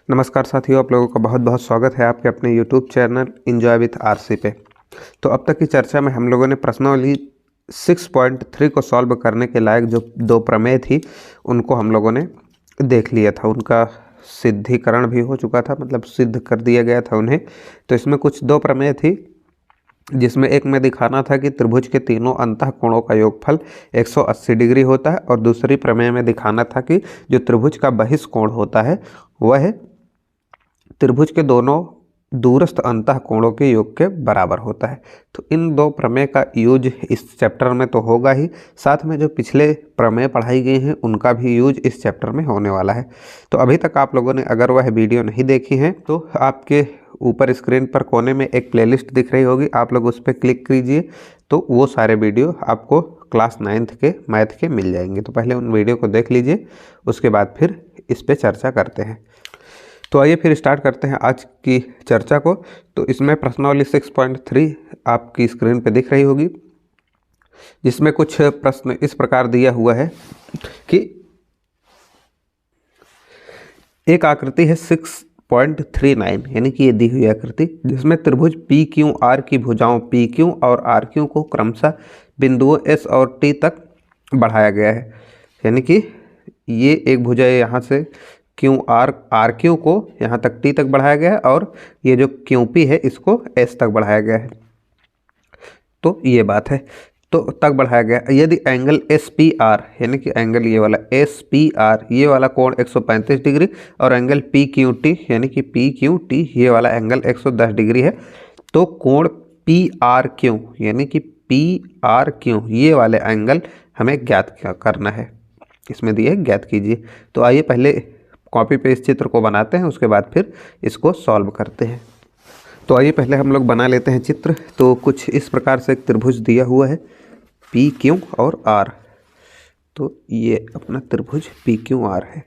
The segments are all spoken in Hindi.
नमस्कार साथियों, आप लोगों का बहुत बहुत स्वागत है आपके अपने YouTube channel enjoy with RC पे। तो अब तक की चर्चा में हम लोगों ने प्रश्नावली 6.3 को सॉल्व करने के लायक जो दो प्रमेय थी उनको हम लोगों ने देख लिया था। उनका सिद्धिकरण भी हो चुका था, मतलब सिद्ध कर दिया गया था उन्हें। तो इसमें कुछ दो प्रमेय थी, जिसमें एक में दिखाना था कि त्रिभुज के तीनों अंतःकोणों का योगफल 180 डिग्री होता है, और दूसरी प्रमेय में दिखाना था कि जो त्रिभुज का बहिष्कोण होता है वह त्रिभुज के दोनों दूरस्थ अंतःकोणों के योग के बराबर होता है। तो इन दो प्रमेय का यूज इस चैप्टर में तो होगा ही, साथ में जो पिछले प्रमेय पढ़ाई गई हैं उनका भी यूज इस चैप्टर में होने वाला है। तो अभी तक आप लोगों ने अगर वह वीडियो नहीं देखी है तो आपके ऊपर स्क्रीन पर कोने में एक प्लेलिस्ट दिख रही होगी, आप लोग उस पर क्लिक कीजिए तो वो सारे वीडियो आपको क्लास 9th के मैथ के मिल जाएंगे। तो पहले उन वीडियो को देख लीजिए, उसके बाद फिर इस पर चर्चा करते हैं। तो आइए फिर स्टार्ट करते हैं आज की चर्चा को। तो इसमें प्रश्नावली 6.3 आपकी स्क्रीन पे दिख रही होगी, जिसमें कुछ प्रश्न इस प्रकार दिया हुआ है कि एक आकृति है 6.39, यानी कि ये दी हुई आकृति जिसमें त्रिभुज पी क्यू आर की भुजाओं पी क्यू और आर क्यू को क्रमशः बिंदुओं एस और टी तक बढ़ाया गया है। यानी कि ये एक भुजा यहाँ से क्यू आर क्यू को यहाँ तक टी तक बढ़ाया गया है, और ये जो क्यू पी है इसको एस तक बढ़ाया गया है। तो ये बात है, तो तक बढ़ाया गया। यदि एंगल एस पी आर, यानी कि एंगल ये वाला एस पी आर, ये वाला कोण 135 डिग्री, और एंगल पी क्यू टी यानी कि पी क्यू टी ये वाला एंगल 110 डिग्री है, तो कोण पी आर क्यू यानी कि पी आर क्यू ये वाले एंगल हमें ज्ञात करना है। इसमें दिए ज्ञात कीजिए। तो आइए पहले कॉपी पे इस चित्र को बनाते हैं, उसके बाद फिर इसको सॉल्व करते हैं। तो आइए पहले हम लोग बना लेते हैं चित्र। तो कुछ इस प्रकार से एक त्रिभुज दिया हुआ है पी क्यू और आर। तो ये अपना त्रिभुज पी क्यू आर है।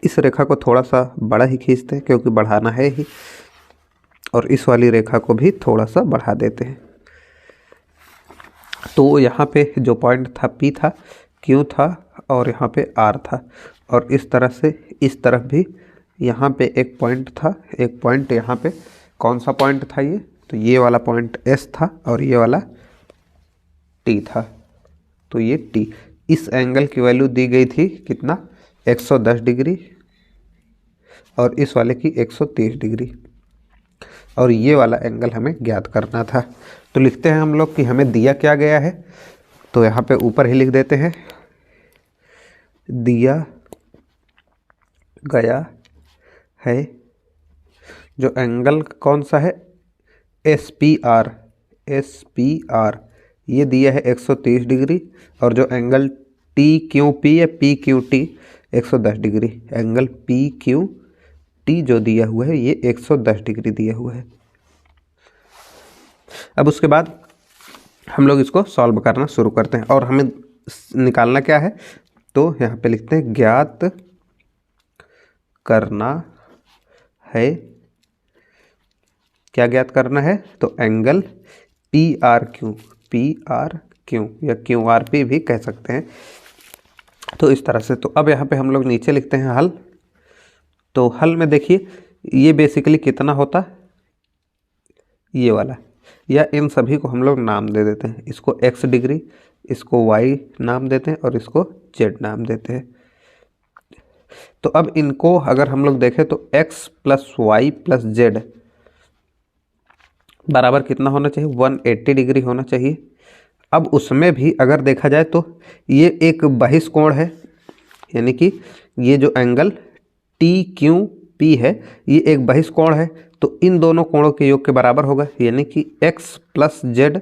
इस रेखा को थोड़ा सा बड़ा ही खींचते हैं क्योंकि बढ़ाना है ही, और इस वाली रेखा को भी थोड़ा सा बढ़ा देते हैं। तो यहाँ पे जो पॉइंट था पी था, क्यू था और यहाँ पे आर था, और इस तरह से इस तरफ भी यहाँ पे एक पॉइंट था, एक पॉइंट यहाँ पे। कौन सा पॉइंट था ये? तो ये वाला पॉइंट एस था और ये वाला टी था। तो ये टी, इस एंगल की वैल्यू दी गई थी कितना? 110 डिग्री, और इस वाले की 130 डिग्री, और ये वाला एंगल हमें ज्ञात करना था। तो लिखते हैं हम लोग कि हमें दिया क्या गया है। तो यहाँ पे ऊपर ही लिख देते हैं, दिया गया है जो एंगल कौन सा है? S P R, S P R ये दिया है 130 डिग्री, और जो एंगल टी क्यू पी है P Q T 110 degree. Angle P Q T जो दिया हुआ है ये 110 डिग्री दिया हुआ है। अब उसके बाद हम लोग इसको सॉल्व करना शुरू करते हैं, और हमें निकालना क्या है? तो यहाँ पे लिखते हैं ज्ञात करना है। क्या ज्ञात करना है? तो एंगल पी आर क्यू या क्यू आर पी भी कह सकते हैं। तो इस तरह से। तो अब यहाँ पे हम लोग नीचे लिखते हैं हल। तो हल में देखिए ये बेसिकली कितना होता? ये वाला, या इन सभी को हम लोग नाम दे देते हैं। इसको x डिग्री, इसको y नाम देते हैं, और इसको z नाम देते हैं। तो अब इनको अगर हम लोग देखें तो x plus Y plus Z बराबर कितना होना चाहिए? 180 डिग्री होना चाहिए। अब उसमें भी अगर देखा जाए तो ये एक बहिष्कोण है, यानी कि ये जो एंगल टी क्यू पी है ये एक बहिष्कोण है। तो इन दोनों कोणों के योग के बराबर होगा, यानी कि x प्लस जेड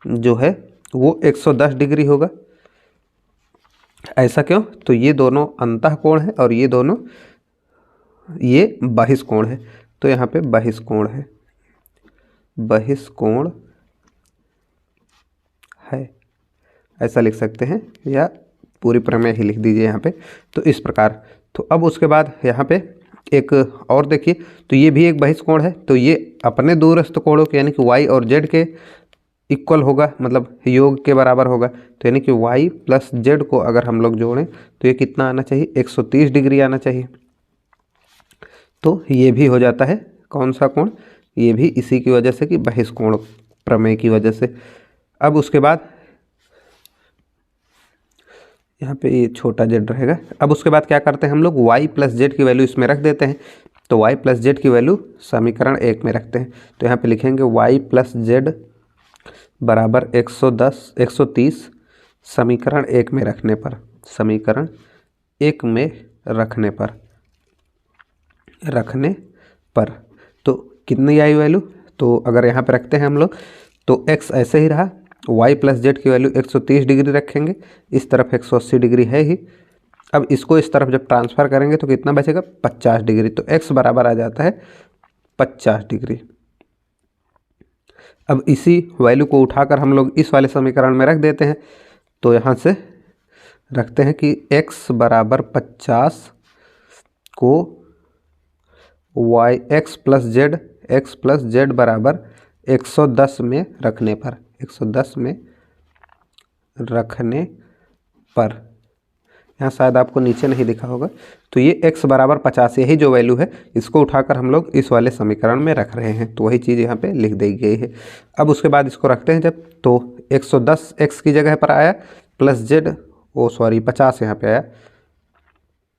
जो है वो 110 डिग्री होगा। ऐसा क्यों? तो ये दोनों अंतःकोण है और ये दोनों ये बहिष्कोण है। तो यहाँ पे बहिष्कोण है, बहिष्कोण है, ऐसा लिख सकते हैं, या पूरी प्रमेय ही लिख दीजिए यहाँ पे। तो इस प्रकार। तो अब उसके बाद यहाँ पे एक और देखिए, तो ये भी एक बहिष्कोण है। तो ये अपने दूरस्थ कोणों के यानी कि y और z के इक्वल होगा, मतलब योग के बराबर होगा। तो यानी कि y प्लस जेड को अगर हम लोग जोड़ें तो ये कितना आना चाहिए? 130 डिग्री आना चाहिए। तो ये भी हो जाता है कौन सा कोण, ये भी इसी की वजह से कि बहिष्कोण प्रमेय की वजह से। अब उसके बाद यहाँ पे ये छोटा जेड रहेगा। अब उसके बाद क्या करते हैं हम लोग, y प्लस जेड की वैल्यू इसमें रख देते हैं। तो y प्लस जेड की वैल्यू समीकरण 1 में रखते हैं। तो यहाँ पे लिखेंगे y प्लस जेड बराबर 130 समीकरण 1 में रखने पर, समीकरण 1 में रखने पर तो कितनी आई वैल्यू, तो अगर यहाँ पे रखते हैं हम लोग तो x ऐसे ही रहा, y प्लस जेड की वैल्यू 130 डिग्री रखेंगे, इस तरफ 180 डिग्री है ही। अब इसको इस तरफ जब ट्रांसफ़र करेंगे तो कितना बचेगा, 50 डिग्री। तो x बराबर आ जाता है 50 डिग्री। अब इसी वैल्यू को उठाकर हम लोग इस वाले समीकरण में रख देते हैं। तो यहाँ से रखते हैं कि x बराबर 50 को x प्लस जेड बराबर 110 में रखने पर, 110 में रखने पर, यहाँ शायद आपको नीचे नहीं दिखा होगा, तो ये x बराबर 50 यही जो वैल्यू है इसको उठाकर हम लोग इस वाले समीकरण में रख रहे हैं। तो वही चीज़ यहाँ पे लिख दी गई है। अब उसके बाद इसको रखते हैं जब, तो 110 x की जगह पर आया प्लस जेड, 50 यहाँ पे आया,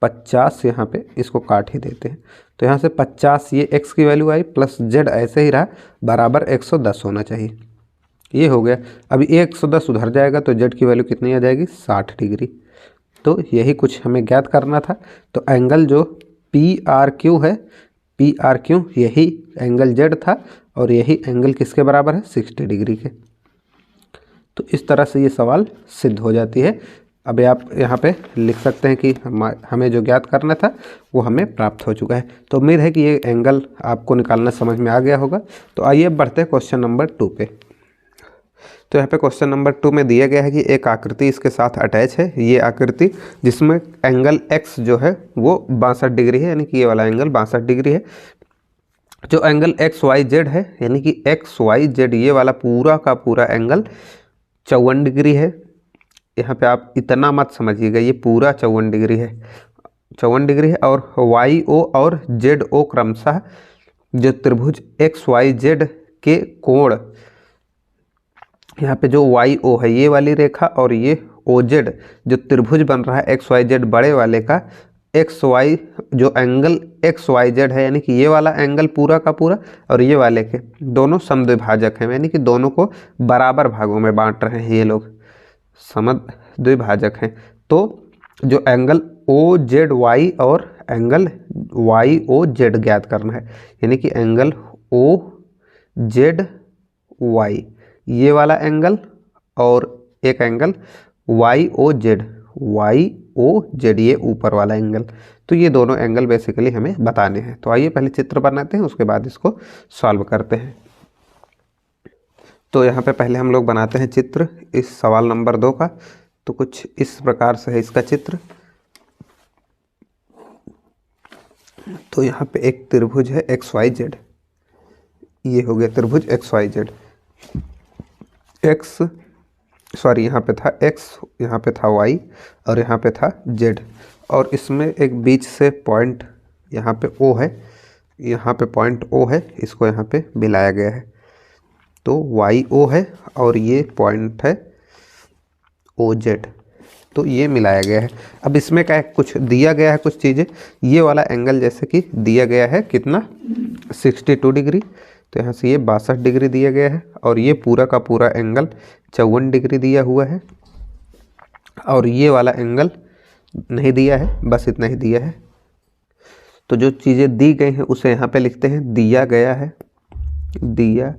50 यहाँ पे इसको काट ही देते हैं। तो यहाँ से 50 ये x की वैल्यू आई प्लस जेड ऐसे ही रहा बराबर 110 होना चाहिए, ये हो गया। अभी ये 110 उधर जाएगा तो जेड की वैल्यू कितनी आ जाएगी, 60 डिग्री। तो यही कुछ हमें ज्ञात करना था। तो एंगल जो PRQ है, PRQ यही एंगल जेड था और यही एंगल किसके बराबर है, 60 डिग्री के। तो इस तरह से ये सवाल सिद्ध हो जाती है। अब आप यहाँ पे लिख सकते हैं कि हमें जो ज्ञात करना था वो हमें प्राप्त हो चुका है। तो उम्मीद है कि ये एंगल आपको निकालना समझ में आ गया होगा। तो आइए अब बढ़ते हैं क्वेश्चन नंबर 2 पे। तो यहाँ पे क्वेश्चन नंबर 2 में दिया गया है कि एक आकृति इसके साथ अटैच है, ये आकृति जिसमें एंगल x जो है वो 62 डिग्री है, यानी कि ये वाला एंगल 62 डिग्री है। जो एंगल XYZ है यानी कि XYZ ये वाला पूरा का पूरा एंगल 54 डिग्री है। यहाँ पे आप इतना मत समझिएगा, ये पूरा 54 डिग्री है, 54 डिग्री है। और YO और ZO क्रमशः जो त्रिभुज XYZ के कोण, यहाँ पे जो YO है ये वाली रेखा और ये OZ जो त्रिभुज बन रहा है XYZ बड़े वाले का, XY जो एंगल XYZ है यानी कि ये वाला एंगल पूरा का पूरा और ये वाले के दोनों समद्विभाजक हैं, यानी कि दोनों को बराबर भागों में बांट रहे हैं, ये लोग समद्विभाजक हैं। तो जो एंगल OZY और एंगल YOZ ज्ञात करना है, यानी कि एंगल OZY ये वाला एंगल और एक एंगल YOZ ये ऊपर वाला एंगल। तो ये दोनों एंगल बेसिकली हमें बताने हैं। तो आइए पहले चित्र बनाते हैं, उसके बाद इसको सॉल्व करते हैं। तो यहाँ पे पहले हम लोग बनाते हैं चित्र इस सवाल नंबर 2 का। तो कुछ इस प्रकार से है इसका चित्र। तो यहाँ पे एक त्रिभुज है XYZ, ये हो गया त्रिभुज XYZ। यहाँ पे था x, यहाँ पे था y और यहाँ पे था z, और इसमें एक बीच से पॉइंट यहाँ पे O है, यहाँ पे पॉइंट O है, इसको यहाँ पे मिलाया गया है। तो YO है और ये पॉइंट है OZ, तो ये मिलाया गया है। अब इसमें क्या है, कुछ दिया गया है कुछ चीज़ें। ये वाला एंगल जैसे कि दिया गया है कितना, 62 डिग्री। तो यहाँ से ये 62 डिग्री दिया गया है और ये पूरा का पूरा एंगल 54 डिग्री दिया हुआ है। और ये वाला एंगल नहीं दिया है, बस इतना ही दिया है। तो जो चीज़ें दी गई हैं उसे यहाँ पे लिखते हैं दिया गया है, दिया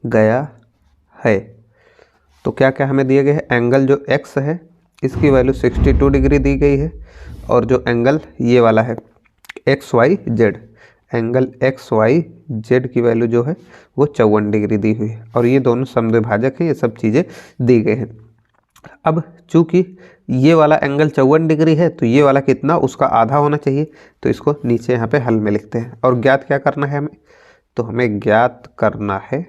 गया है। तो क्या क्या हमें दिया गया है, एंगल जो x है इसकी वैल्यू 62 डिग्री दी गई है, और जो एंगल ये वाला है XYZ, एंगल XYZ की वैल्यू जो है वो 54 डिग्री दी हुई है, और ये दोनों समद्विभाजक है, ये सब चीज़ें दी गई हैं। अब चूंकि ये वाला एंगल 54 डिग्री है तो ये वाला कितना, उसका आधा होना चाहिए। तो इसको नीचे यहाँ पे हल में लिखते हैं। और ज्ञात क्या करना है हमें, तो हमें ज्ञात करना है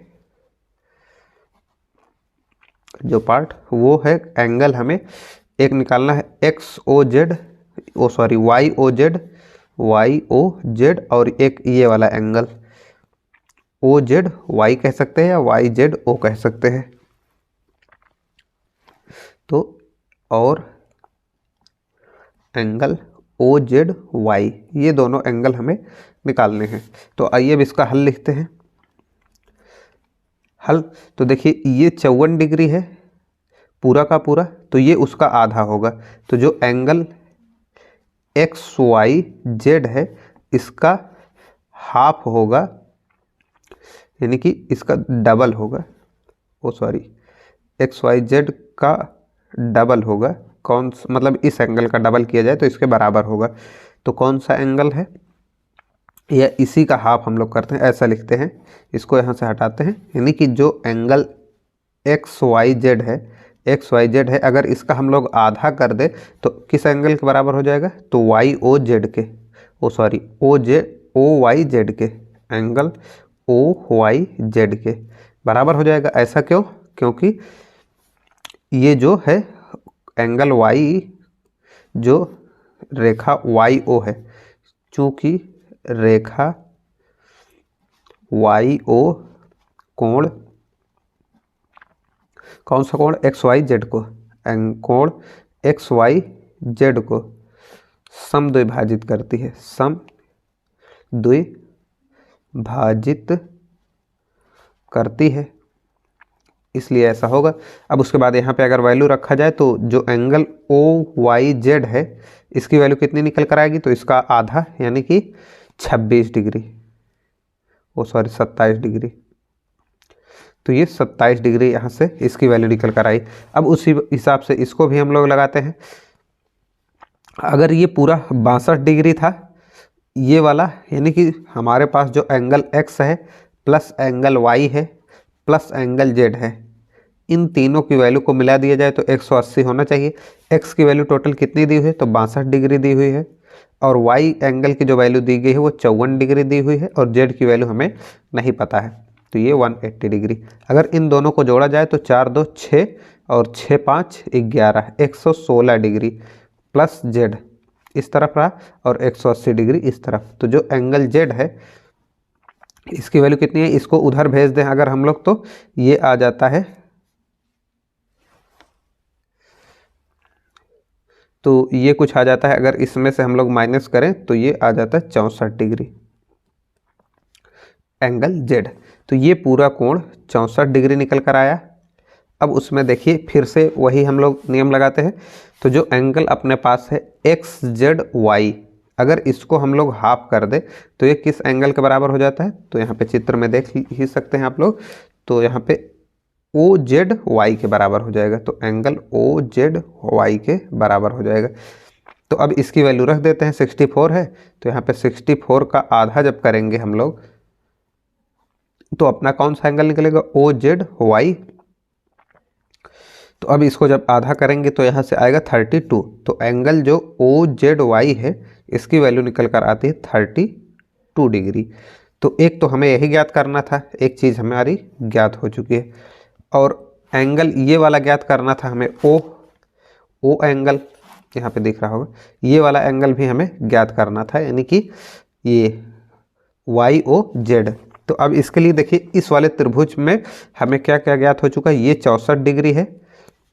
जो पार्ट वो है एंगल, हमें एक निकालना है YOZ वाई ओ जेड, और एक ये वाला एंगल ओ जेड वाई कह सकते हैं या वाई जेड ओ कह सकते हैं। तो और एंगल ओ जेड वाई, ये दोनों एंगल हमें निकालने हैं। तो आइए अब इसका हल लिखते हैं। हल तो देखिए ये 54 डिग्री है पूरा का पूरा, तो ये उसका आधा होगा। तो जो एंगल एक्स वाई जेड है इसका हाफ होगा, यानी कि इसका डबल होगा। ओ सॉरी, एक्स वाई जेड का डबल होगा। कौन मतलब इस एंगल का डबल किया जाए तो इसके बराबर होगा। तो कौन सा एंगल है, या इसी का हाफ हम लोग करते हैं, ऐसा लिखते हैं, इसको यहाँ से हटाते हैं। यानी कि जो एंगल एक्स वाई जेड है, एक्स वाई जेड है, अगर इसका हम लोग आधा कर दे तो किस एंगल के बराबर हो जाएगा, तो वाई ओ जेड के, ओ सॉरी ओ वाई जेड के, एंगल ओ वाई जेड के बराबर हो जाएगा। ऐसा क्यों, क्योंकि ये जो है एंगल वाई, जो रेखा वाई ओ है, चूंकि रेखा वाई ओ कोण, कौन सा कोण, एक्स वाई जेड को, कोण एक्स वाई जेड को समद्विभाजित करती है, समद्विभाजित करती है, इसलिए ऐसा होगा। अब उसके बाद यहाँ पे अगर वैल्यू रखा जाए तो जो एंगल ओ वाई जेड है इसकी वैल्यू कितनी निकल कर आएगी, तो इसका आधा यानी कि 26 डिग्री, ओ सॉरी 27 डिग्री। तो ये 27 डिग्री यहाँ से इसकी वैल्यू निकल कर आई। अब उसी हिसाब से इसको भी हम लोग लगाते हैं। अगर ये पूरा 62 डिग्री था ये वाला, यानी कि हमारे पास जो एंगल एक्स है प्लस एंगल वाई है प्लस एंगल जेड है, इन तीनों की वैल्यू को मिला दिया जाए तो 180 होना चाहिए। एक्स की वैल्यू टोटल कितनी दी हुई है, तो 62 डिग्री दी हुई है, और वाई एंगल की जो वैल्यू दी गई है वो 54 डिग्री दी हुई है, और जेड की वैल्यू हमें नहीं पता है, तो ये 180 डिग्री। अगर इन दोनों को जोड़ा जाए तो 4 2 6 और 6 5 11, 116 डिग्री प्लस जेड इस तरफ रहा और 180 डिग्री इस तरफ। तो जो एंगल जेड है इसकी वैल्यू कितनी है, इसको उधर भेज दें अगर हम लोग, तो ये आ जाता है, तो ये कुछ आ जाता है, अगर इसमें से हम लोग माइनस करें तो ये आ जाता है 64 डिग्री एंगल जेड। तो ये पूरा कोण 64 डिग्री निकल कर आया। अब उसमें देखिए फिर से वही हम लोग नियम लगाते हैं। तो जो एंगल अपने पास है एक्स जेड वाई, अगर इसको हम लोग हाफ कर दे तो ये किस एंगल के बराबर हो जाता है, तो यहाँ पे चित्र में देख ही सकते हैं आप लोग। तो यहाँ पे ओ जेड वाई के बराबर हो जाएगा, तो एंगल ओ जेड वाई के बराबर हो जाएगा। तो अब इसकी वैल्यू रख देते हैं, 64 है, तो यहाँ पे 64 का आधा जब करेंगे हम लोग तो अपना कौन सा एंगल निकलेगा, ओ जेड वाई। तो अब इसको जब आधा करेंगे तो यहाँ से आएगा 32। तो एंगल जो ओ जेड वाई है इसकी वैल्यू निकल कर आती है 32 डिग्री। तो एक तो हमें यही ज्ञात करना था, एक चीज़ हमारी ज्ञात हो चुकी है, और एंगल ये वाला ज्ञात करना था हमें, ओ एंगल यहाँ पे दिख रहा होगा, ये वाला एंगल भी हमें ज्ञात करना था, यानी कि ये वाई ओ जेड। तो अब इसके लिए देखिए इस वाले त्रिभुज में हमें क्या क्या ज्ञात हो चुका है, ये 64 डिग्री है,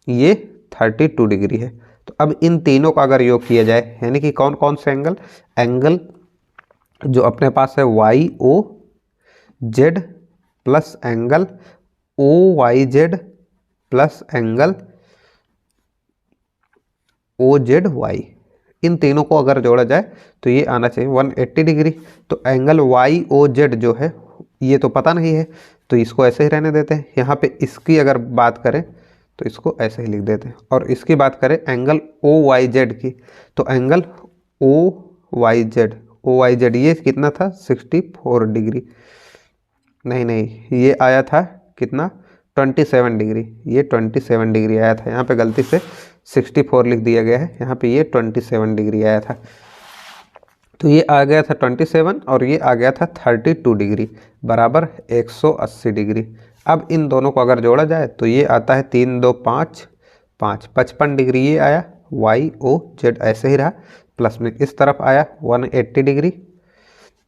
ये 32 डिग्री है। तो अब इन तीनों का अगर योग किया जाए, यानी कि कौन कौन से एंगल, एंगल जो अपने पास है Y O Z plus angle O Y Z plus angle O Z Y, इन तीनों को अगर जोड़ा जाए तो ये आना चाहिए 180 डिग्री। तो एंगल वाई ओ जेड जो है ये तो पता नहीं है, तो इसको ऐसे ही रहने देते हैं। यहाँ पे इसकी अगर बात करें तो इसको ऐसे ही लिख देते हैं, और इसकी बात करें एंगल ओ वाई जेड की, तो एंगल ओ वाई जेड ये कितना था, 64 डिग्री, नहीं ये आया था कितना, 27 डिग्री, ये 27 डिग्री आया था, यहाँ पे गलती से 64 लिख दिया गया है, यहाँ पे ये 27 डिग्री आया था। तो ये आ गया था 27 और ये आ गया था 32 डिग्री बराबर 180 डिग्री। अब इन दोनों को अगर जोड़ा जाए तो ये आता है 3 2 5 5, 55 डिग्री ये आया, वाई ओ जेड ऐसे ही रहा, प्लस में इस तरफ आया 180 डिग्री,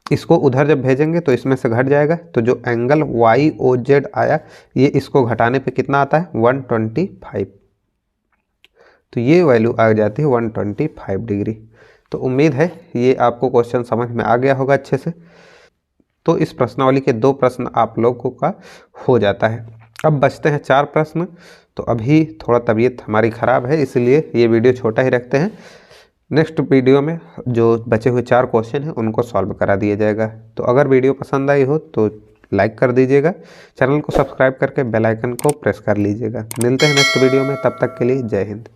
इसको उधर जब भेजेंगे तो इसमें से घट जाएगा, तो जो एंगल YOZ आया ये इसको घटाने पे कितना आता है 125, तो ये वैल्यू आ जाती है 125 डिग्री। तो उम्मीद है ये आपको क्वेश्चन समझ में आ गया होगा अच्छे से। तो इस प्रश्नावली के 2 प्रश्न आप लोगों का हो जाता है। अब बचते हैं 4 प्रश्न। तो अभी थोड़ा तबीयत हमारी ख़राब है इसलिए ये वीडियो छोटा ही रखते हैं। नेक्स्ट वीडियो में जो बचे हुए 4 क्वेश्चन हैं उनको सॉल्व करा दिया जाएगा। तो अगर वीडियो पसंद आई हो तो लाइक कर दीजिएगा, चैनल को सब्सक्राइब करके बेल आइकन को प्रेस कर लीजिएगा। मिलते हैं नेक्स्ट वीडियो में, तब तक के लिए जय हिंद।